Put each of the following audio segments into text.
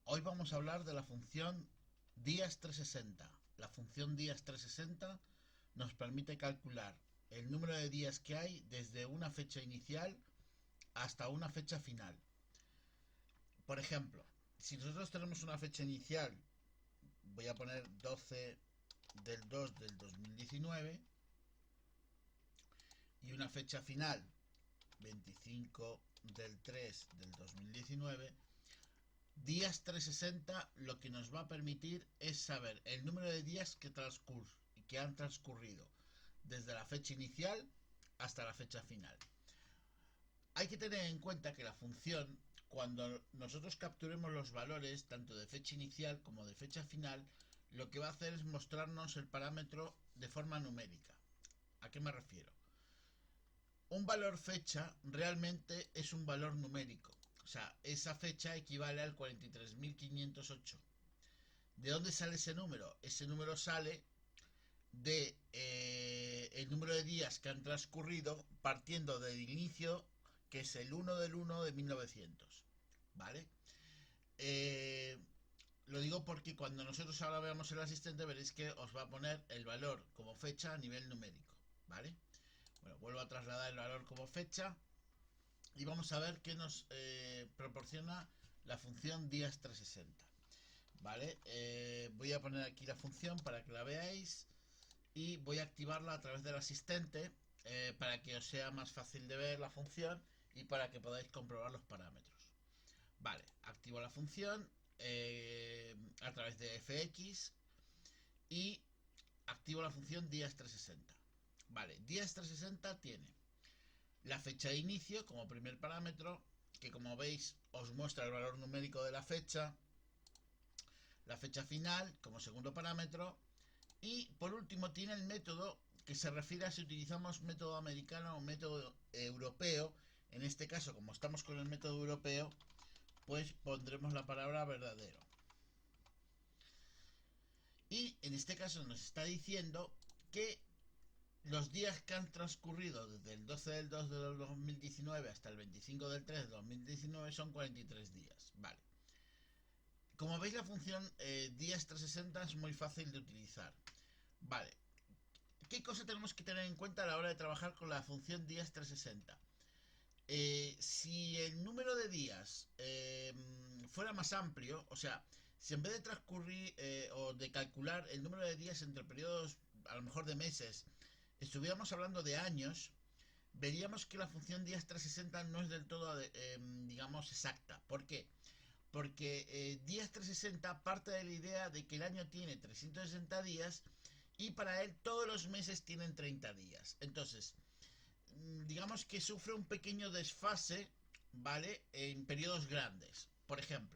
Hoy vamos a hablar de la función días360. La función días360 nos permite calcular el número de días que hay desde una fecha inicial hasta una fecha final. Por ejemplo, si nosotros tenemos una fecha inicial, voy a poner 12 del 2 del 2019, y una fecha final 25 del 3 del 2019, días360 lo que nos va a permitir es saber el número de días que han transcurrido desde la fecha inicial hasta la fecha final. Hay que tener en cuenta que la función, cuando nosotros capturemos los valores tanto de fecha inicial como de fecha final, lo que va a hacer es mostrarnos el parámetro de forma numérica. ¿A qué me refiero? Un valor fecha realmente es un valor numérico. O sea, esa fecha equivale al 43.508. ¿De dónde sale ese número? Ese número sale de el número de días que han transcurrido partiendo del inicio, que es el 1 del 1 de 1900. ¿Vale? Eh, lo digo porque cuando nosotros ahora veamos el asistente veréis que os va a poner el valor como fecha a nivel numérico. ¿Vale? Bueno, vuelvo a trasladar el valor como fecha y vamos a ver qué nos proporciona la función días360. Vale, voy a poner aquí la función para que la veáis y voy a activarla a través del asistente para que os sea más fácil de ver la función y para que podáis comprobar los parámetros. Vale, activo la función a través de fx y activo la función días360. Vale, días360 tiene la fecha de inicio como primer parámetro, que como veis os muestra el valor numérico de la fecha, la fecha final como segundo parámetro, y por último tiene el método que se refiere a si utilizamos método americano o método europeo. En este caso, como estamos con el método europeo, pues pondremos la palabra verdadero. Y en este caso nos está diciendo que los días que han transcurrido desde el 12 del 2 del 2019 hasta el 25 del 3 del 2019 son 43 días. Vale. Como veis, la función días360 es muy fácil de utilizar. Vale. ¿Qué cosa tenemos que tener en cuenta a la hora de trabajar con la función días360? Si el número de días fuera más amplio, o sea, si en vez de transcurrir o de calcular el número de días entre periodos, a lo mejor de meses, estuviéramos hablando de años, veríamos que la función días360 no es del todo, digamos, exacta. ¿Por qué? Porque días360 parte de la idea de que el año tiene 360 días y para él todos los meses tienen 30 días. Entonces, digamos que sufre un pequeño desfase, ¿vale? En periodos grandes. Por ejemplo,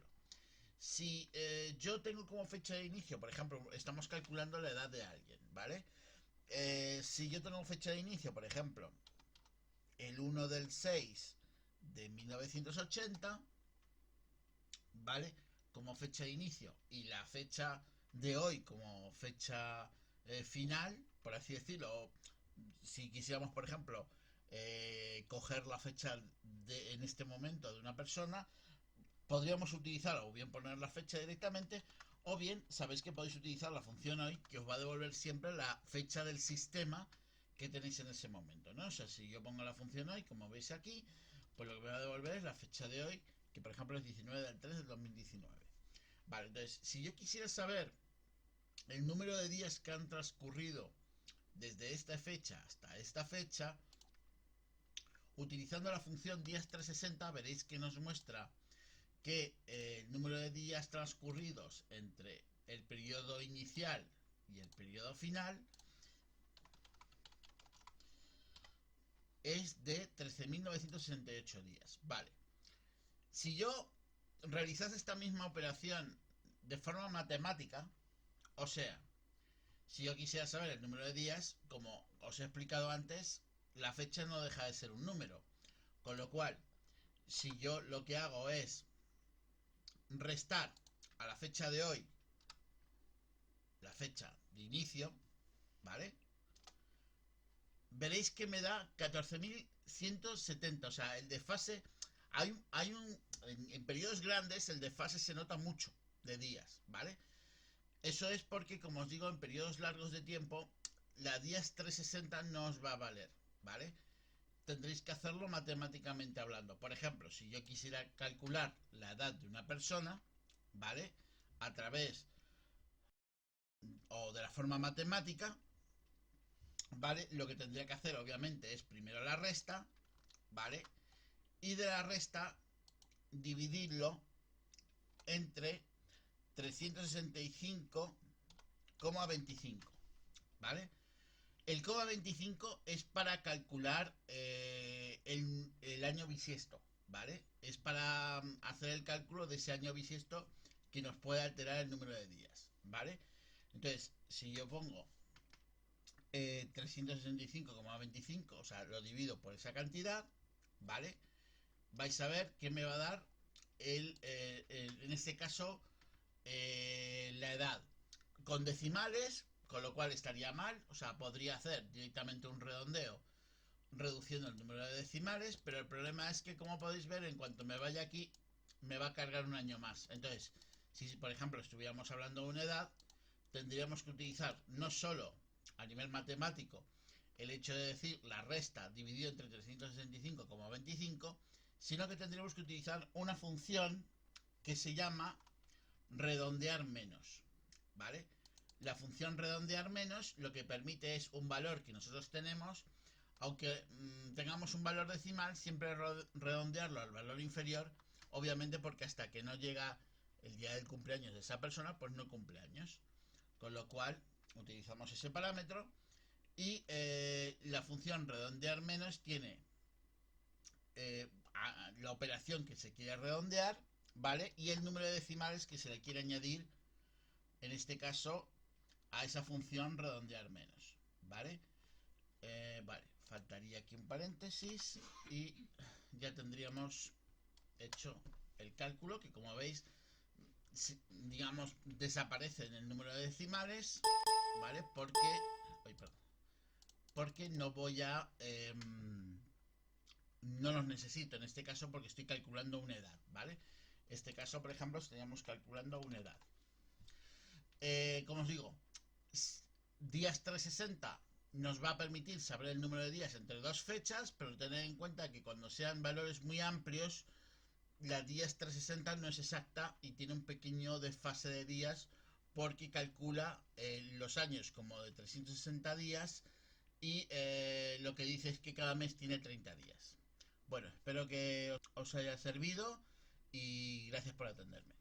si yo tengo como fecha de inicio, por ejemplo, estamos calculando la edad de alguien, ¿vale? Si yo tengo fecha de inicio, por ejemplo, el 1 del 6 de 1980, ¿vale? Como fecha de inicio y la fecha de hoy como fecha final, por así decirlo. Si quisiéramos, por ejemplo, coger la fecha en este momento de una persona, podríamos utilizar o bien poner la fecha directamente, o bien sabéis que podéis utilizar la función hoy, que os va a devolver siempre la fecha del sistema que tenéis en ese momento, ¿no? O sea, si yo pongo la función hoy, como veis aquí, pues lo que me va a devolver es la fecha de hoy, que por ejemplo es 19 del 3 del 2019. Vale, entonces, si yo quisiera saber el número de días que han transcurrido desde esta fecha hasta esta fecha, utilizando la función días360 veréis que nos muestra que el número de días transcurridos entre el periodo inicial y el periodo final es de 13.968 días. Vale. Si yo realizase esta misma operación de forma matemática, o sea, si yo quisiera saber el número de días, como os he explicado antes, la fecha no deja de ser un número. Con lo cual, si yo lo que hago es restar a la fecha de hoy la fecha de inicio, ¿vale? Veréis que me da 14.170. O sea, el desfase, hay un en periodos grandes el desfase se nota mucho, de días, ¿vale? Eso es porque, como os digo, en periodos largos de tiempo, la días 360 no os va a valer, ¿vale? Tendréis que hacerlo matemáticamente hablando. Por ejemplo, si yo quisiera calcular la edad de una persona, ¿vale? A través o de la forma matemática, ¿vale? Lo que tendría que hacer, obviamente, es primero la resta, ¿vale? Y de la resta dividirlo entre 365,25, ¿vale? El coma 25 es para calcular el año bisiesto, ¿vale? Es para hacer el cálculo de ese año bisiesto que nos puede alterar el número de días, ¿vale? Entonces, si yo pongo 365,25, o sea, lo divido por esa cantidad, ¿vale? Vais a ver que me va a dar en este caso la edad con decimales, con lo cual estaría mal, o sea, podría hacer directamente un redondeo reduciendo el número de decimales, pero el problema es que, como podéis ver, en cuanto me vaya aquí, me va a cargar un año más. Entonces, si por ejemplo estuviéramos hablando de una edad, tendríamos que utilizar no solo a nivel matemático el hecho de decir la resta dividido entre 365,25, sino que tendríamos que utilizar una función que se llama redondear menos, ¿vale? La función redondear menos lo que permite es un valor que nosotros tenemos, aunque tengamos un valor decimal, siempre redondearlo al valor inferior, obviamente porque hasta que no llega el día del cumpleaños de esa persona, pues no cumple años. Con lo cual, utilizamos ese parámetro y la función redondear menos tiene la operación que se quiere redondear, ¿vale? Y el número de decimales que se le quiere añadir, en este caso, a esa función redondear menos, ¿vale? Vale, faltaría aquí un paréntesis y ya tendríamos hecho el cálculo que, como veis, digamos, desaparece en el número de decimales, ¿vale? Porque no voy a no los necesito en este caso porque estoy calculando una edad, ¿vale? Este caso, por ejemplo, estaríamos calculando una edad. Como os digo, días 360 nos va a permitir saber el número de días entre dos fechas, pero tener en cuenta que cuando sean valores muy amplios, la días 360 no es exacta y tiene un pequeño desfase de días porque calcula los años como de 360 días y lo que dice es que cada mes tiene 30 días. Bueno, espero que os haya servido y gracias por atenderme.